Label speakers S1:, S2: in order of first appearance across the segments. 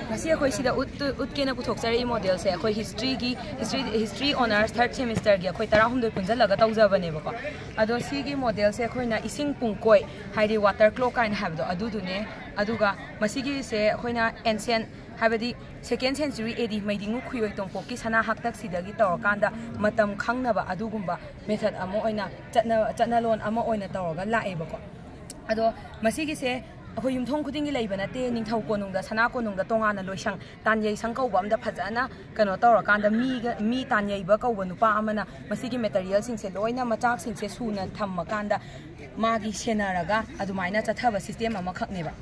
S1: ngasi akhoi sida utkena puthokchari model se akhoi history honors third semester gi akhoi 13 punjalaga tawjabane bako ado sigi model se akhoi na ising pungkoi haidi water clock kain habdo adudune aduga masigi se akhoi na ancient habadi second century AD maidingu khuyoi tongpok ki sana haktak sidagi tawrakanda matam khangnaba adugumba method amo oina chatna lon amo oina tawraga lae bako ado masigi se अखोई युमथों खुदिंगी लेबा नते निंथौ कोनुंगदा सना कोनुंगदा तोंगाना लोइसंग तानयै संकौबा अमदा फजाना कनो तौरकांदा मी तानयैबा कौबा नुपा अमना मसिगी material सिंगसे लोइना मचाक सिंगसे सुना थम्मकांदा मागी सेनारगा अदुमाइना चथाबा system अमा खकनेबा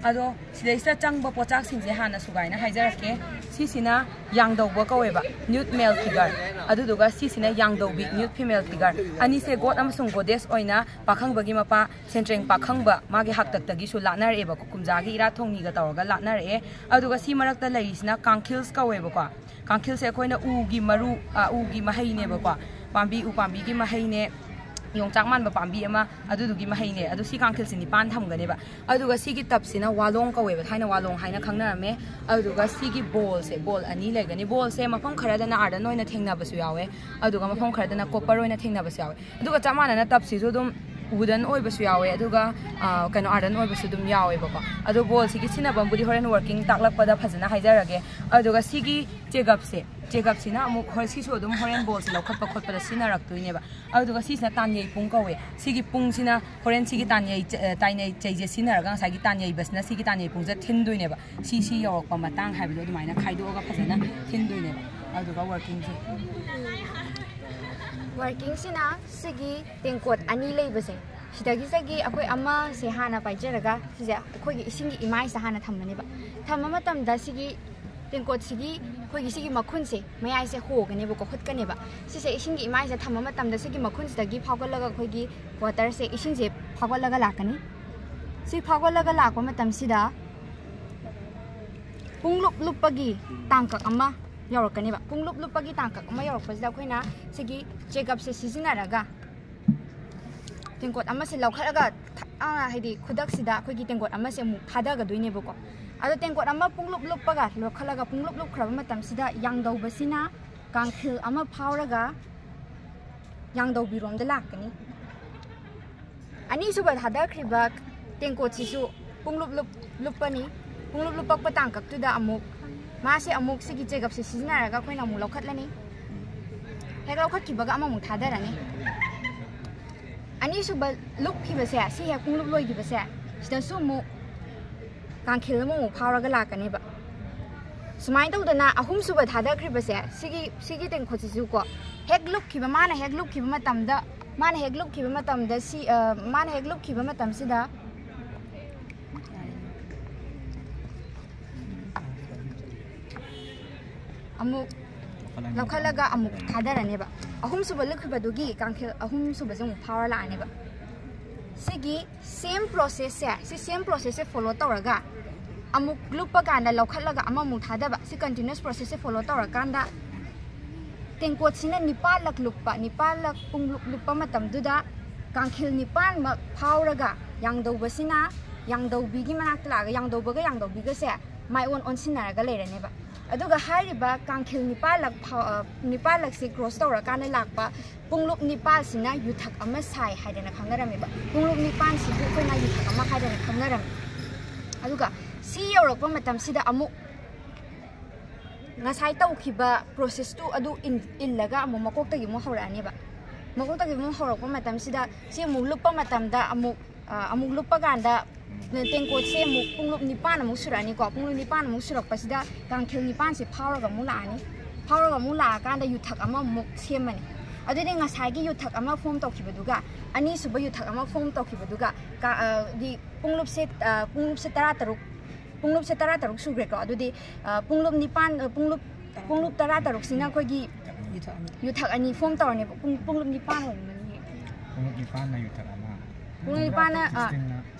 S1: अदो सिदैसा चंगबा पोचाक सिंगसे हाना सुगाइना हाइजरके सिसिना यांगदौबा कौवेबा न्यूट मेल फिगर अदुदुगा सिसिना यांगदौबी न्यूट फीमेल फिगर अनिसे गोट अमसुंग गोडेस ओइना पाखंगबगी मपा सेंट्रेंग पाखंगबा मागी हाक्तक्तगी सु लानारेबा कुमजागी इरा थोंगनीगा तौरगा लानारे अदुगा सी मरक्ता लैरिसिना कांखिल्स कौवेबा कांखिल्से अखोइना उगी मरु उगी महैनेबा पांबी उपांबीगी महैने योंचाक मानबा पांबी अमा अदुदुगी महैने अदु सी कांखिल सिनि पान थमगनेबा अदुगा सिगी तपसिना वालोंग कवेबा थाइना वालोंग हाइना खंगनारमे अदुगा सिगी बॉल से बॉल अनि लेगनी बॉल से मफम खरादना आर्डन ओइना थेंगनाबसु यावे अदुगा मफम खरादना कॉपर ओइना थेंगनाबसु यावे अदुगा चामाना तपसिसु दुम वुडन ओइबसु यावे अदुगा कनो आर्डन ओइबसु दुम यावेबको अदु बॉल सिगी सिनाबंबुदी होरेन वर्किंग ताकलकपदा फजना हाइजरगे अदुगा सिगी चेकअप सिना अमुक हरसिसु अदुम होरेन बॉल से लखपा खोपदा सिनारक्तुइनेबा अदुगा सिसना तान्यै पुंग कवे सिगी पुंग सिना होरेन सिगी तान्यै चैजे सिनारगा सागी तान्यै बसना सिगी तान्यै पुंग जा थिनदुइनेबा सी यौरकपा मतंग हाइबदो अदुमाइना खाइदोगा फजना थिनदुइनेबा अदुगा
S2: वर्किंग सिना सिगी तेंकोट अनि लेबसे सिदागी सगी अखोय अमा से हाना पाइजरगा सिजा अखोय इसिंगी इमाइ से हाना थमनेबा थममा मतमदा सिगी तेंकोट सिगी अखोय सिगी मखुन से मयाइ से होगनेबो को खुदकनेबा सिसे इसिंगी इमाइ से थममा मतमदा सिगी मखुन सिदागी फागलगा अखोयगी वाटर से इसिंग से फागलगा लाकनी सि फागलगा लाको मतम सिदा पुंगलुप लुपगी तांकक अमा यौरकनेबा पुंगलुप लुपगी तांकक अमा यौरकपसिदा अखोयना सिगी चेकअप से सिजिनारगा तेंकोट अमा से लौखरगा हाइदि खुदकसिदा अखोयगी तेंकोट अमा से मु थादागदुइनेबको अदो तेंकोट अमा पुंगलुप लुपगा लौखलगा पुंगलुप लुपखरबा मतमसिदा यांगदौबसिना कांखिल अमा फावरगा यांगदौबिरोमदा लाकनी अनि सुबा थादाखरिबा तेंकोट सिसु पुंगलुप लुपनी पुंगलुप लुपकपा तांककतुदा अमुक मासे अमुक सिगी चेकअप से सिजिनारगा अखोयना अमुक लौखटलनी हेक लौखटखिबगा अमा अमुक थादारनी अनि सुबा लुपखिबसे सि हेक पुंगलुप लोइखिबसे सिदसु अमुक कांखिल अमुक फावरगा लाकनेबा सुमाइन तौदना अहुम सुबा थादाखरिबसे सिगी तेंखोसिसु को हेक लुपखिबा माना हेक लुपखिबा मतमसिदा अमुक लौखलगा अमुक थादरनेबा अहुम सुबा लुखबदुगी कांखिल अहुम सुबा जंग फावर लानेबा सिगी सेम प्रोसेस से फॉलो तौरगा अमुक लुपा कांदा लौखलगा अममुक थादबा सि कंटीन्यूअस प्रोसेस से फॉलो तौरकांदा तेंकोट सिना निपाल लक पुंग लुपा मतमदुदा कांखिल निपाल म फावरगा यांगदौबसिना यांगदौबिगी मनाक्ता लागा यांगदौबिगा से माइ ओन सिनारगा लेरनेबा अदुगा हारिबा कांखिल निपाल से क्रॉस तौरकाने लाकपा पुंगलुप निपाल सिना युथक अमा साइ हाइदना खंगरमेबा पुंगलुप निपाल सि कोइना युथक अमा हाइदना खंगरम अदुगा सी यौरकपा मतम सिदा अमु ngasai taukiba process tu adu illaga amu makokta mu hawrani ba makokta mu hawrakpa matam sida si mu lupa matam da amu lupa ganda tengkot se mu punglup nipan amu surani ko punglup nipan amu surak pasida kangkhil nipan se phawraga mu la ganda yuthak ama mu semani adudi ngasai gi yuthak ama form taukibaduga ani suba yuthak ama form taukibaduga di punglup se tara taruk sugre ko adudi punglup nipan punglup tara taruk sina ko gi yuthak ani form tawne punglup nipan ho mani punglup nipan na yuthak ama punglup nipan na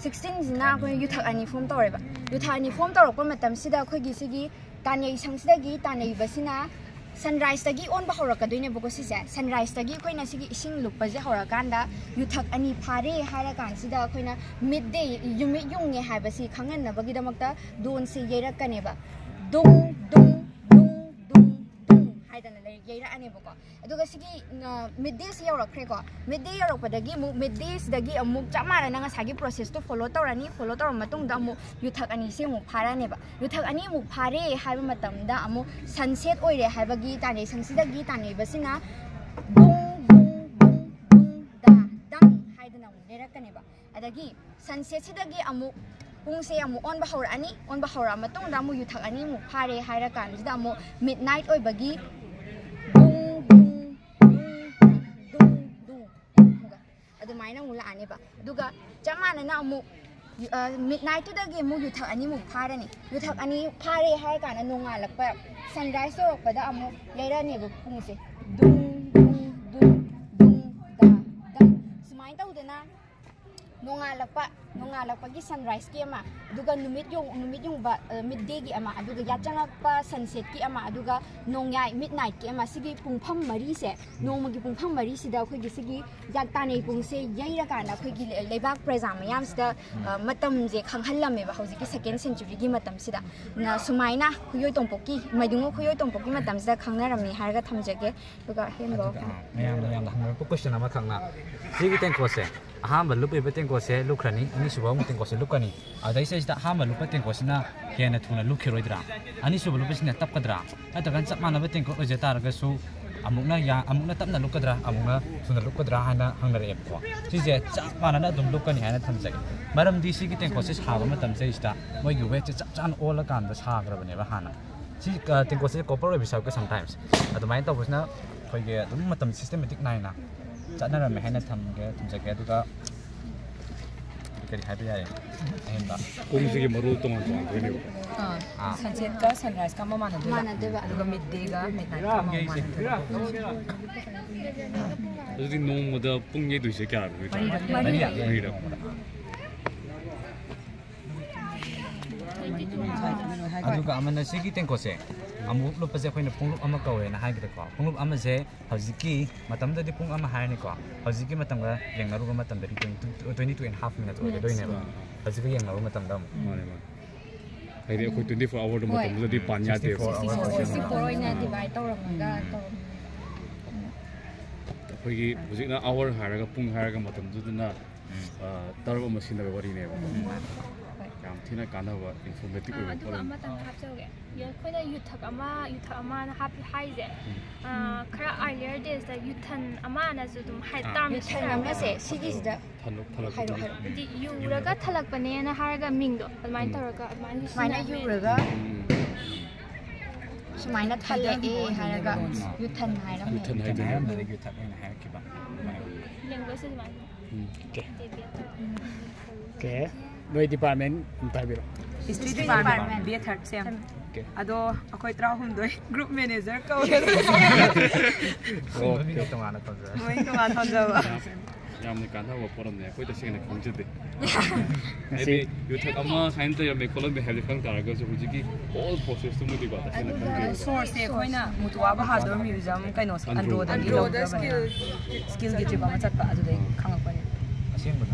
S2: 16 jina ko yuthak ani form tawre ba yuthak ani form tawrok pa matam sida ko gi sigi tanei sangsida gi tanei basina sunrise tagi on ba horakadune boko sise sunrise tagi koina sigi ising lukpa je horakanda yuthak ani phare hara kan sida koina midday yume yunge haibasi khangan na bagi damakta don se yerakane ba dung dung dung dung dung haidana le yeira ane boko aduga sigi midday se yaurakhre ko midday yaurakpadagi mu midday sidagi amuk chamara nanga sagi process to follow tawrani follow tawra matung da mu yuthak ani se mu pharane ba yuthak ani mu phare haiba matam da amu sunset oire haiba gi tane sansidagi tane basina dung dung dung dung da dang haidana mu lerakane ba adagi sunset sidagi amu pungse amu on ba hawrani on ba hawra matung da mu yuthak ani mu phare haira kan da mu midnight oi bagi dung dung dung dung dung adu maina mu la ani ba duga chamana na amu midnight da gi mu yuthak ani mu phare ni yuthak ani phare haira kan nonga lakpa sunrise rok pa da amu leira ni ba pungse dung dung dung dung da da sumai ta udana nonga lakpa gi sunrise ki ama aduga numit yung ba midday gi ama aduga yachanga pa sunset ki ama aduga nongyai midnight ki ama sigi pungpham mari se nongma gi pungpham mari sida khoi gi sigi yakta nei pungse yaira kana khoi gi leibak preza mayam sida matam je khanghalam me ba hauji ki second century gi matam sida na sumaina khuyoi tongpoki maidungo khuyoi tongpoki matam sida khangnaram ni harga thamjage aduga hembo
S3: mayam hangna ko question ama khangna sigi tengko se ahamba lup ibe tengko se lukrani ani suba mu tengko se lukani adai se sta hamba lup tengko sina kena thuna lukhiroidra ani suba lup sina tapkadra atagan chapmana be tengko oje targa su amukna tapna lukadra amukna suna lukadra hana hangnare epko sije chapmana na dum lukani hana thamjage maram di sigi tengko se haba matam se sta moi gu be chan ola kan da sagra bane ba hana si tengko se copper bisa ko sometimes adumai to busna khoige dum matam systematic naina chana me hena thamge thamjage aduga kari haiba yare ahemba
S4: ꯄꯨꯡꯁꯤꯒꯤ ꯃꯔꯨ ꯇꯣꯉꯥꯟ ꯇꯣꯉꯥꯟꯗꯣꯏꯅꯦꯕ
S1: sunset ka sunrise ka mamana
S2: manadeba
S1: aduga midday ga midnight ka mamana
S4: ꯑꯗꯨꯗꯤ ꯅꯣꯡꯃꯗ ꯄꯨꯡ ꯌꯩꯗꯣꯏꯁꯦ ꯀꯌꯥ
S3: marirak aduga amana sigi tengko se amuk lupa se khoina punglup ama kawe na haigre ko punglup ama se hajiki matam da di pung ama haini ko hajiki matam ga yengnaru ga matam da 22.5 minutes oi doine ba hajiki yengnaru matam da
S4: ꯃꯥꯅꯦ ꯃꯥꯅꯦ ꯍꯥꯏꯗꯤ ꯑꯩꯈꯣꯏ 24 award ꯃꯇꯝꯗꯨꯗꯗꯤ ꯄꯥꯟ ꯌꯥꯗꯦꯕ
S2: 64 oina divide tawramaga
S4: ꯑꯩꯈꯣꯏꯒꯤ ꯍꯧꯖꯤꯛꯅ ꯑꯋꯥꯔ ꯍꯥꯏꯔꯒ ꯄꯨꯡ ꯍꯥꯏꯔꯒ ꯃꯇꯝꯗꯨꯗꯅ ꯇꯔꯨꯛ ꯑꯃ ꯁꯤꯟꯅꯕ ꯋꯥꯔꯤꯅꯦꯕ ꯌꯥꯝ ꯊꯤꯅ ꯀꯥꯟꯅꯕ ꯏꯟꯐꯣꯔꯃꯦꯇꯤቭ ꯑꯣꯏꯕ
S5: ꯑꯗꯨꯒ ꯑꯃꯇꯪ ꯍꯥꯞꯆꯧꯒꯦ ꯑꯩꯈꯣꯏꯅ ꯌꯨꯊꯛ ꯑꯃꯅ ꯍꯥꯏꯁꯦ ꯈꯔ ꯑꯥꯔꯂꯤꯌꯔ ꯗꯦꯖꯇ ꯌꯨꯊꯟ ꯑꯃꯅꯁꯨ ꯑꯗꯨꯝ ꯇꯥꯔꯝ
S2: yuthal amase sigizida
S5: ꯍꯥꯏꯗꯤ ꯌꯨꯔꯒ ꯊꯜꯂꯛꯄꯅꯦꯅ ꯍꯥꯏꯔꯒ ꯃꯤꯡꯗꯣ ꯑꯗꯨꯃꯥꯏꯅ ꯇꯧꯔꯒ
S2: sumaina yuraga sumaina thalaqe haraga yuthan haira
S4: 유턴 하이드는
S3: da gi thak ina haikiba
S5: language ꯑꯗꯨꯃꯥꯏꯅ
S6: Okay. Noi department tabiro.
S1: history department be third sem ado akoi tra humdoi group manager ka
S3: mi tongana tonja
S1: moi to ma thonjaba
S4: ꯌꯥꯝꯅ ꯀꯥꯟꯅꯕ ꯄꯣꯔꯝꯅꯦ ꯑꯩꯈꯣꯏ ꯇꯁꯦꯡꯅ ꯈꯪꯖꯗꯦ ꯍꯥꯏꯗꯤ ꯌꯨꯊꯛ ꯑꯃ sign ꯇꯧꯔꯝꯃꯦ ꯈꯣꯠꯂꯝꯃꯦ ꯍꯥꯏꯕꯁꯦ ꯈꯪ ꯇꯥꯔꯒꯁꯨ ꯍꯧꯖꯤꯛꯀꯤ ꯍꯣꯜ ꯄ꯭ꯔꯣꯁꯦꯁꯇꯨꯃꯗꯤꯀꯣ ꯇꯁꯦꯡꯅ ꯈꯪꯖꯗꯦ
S1: source se khoina mutua bahadur museum kaino andro da gi lo skill gi trip ama chatpa adu dai khangakpani
S3: aseng bana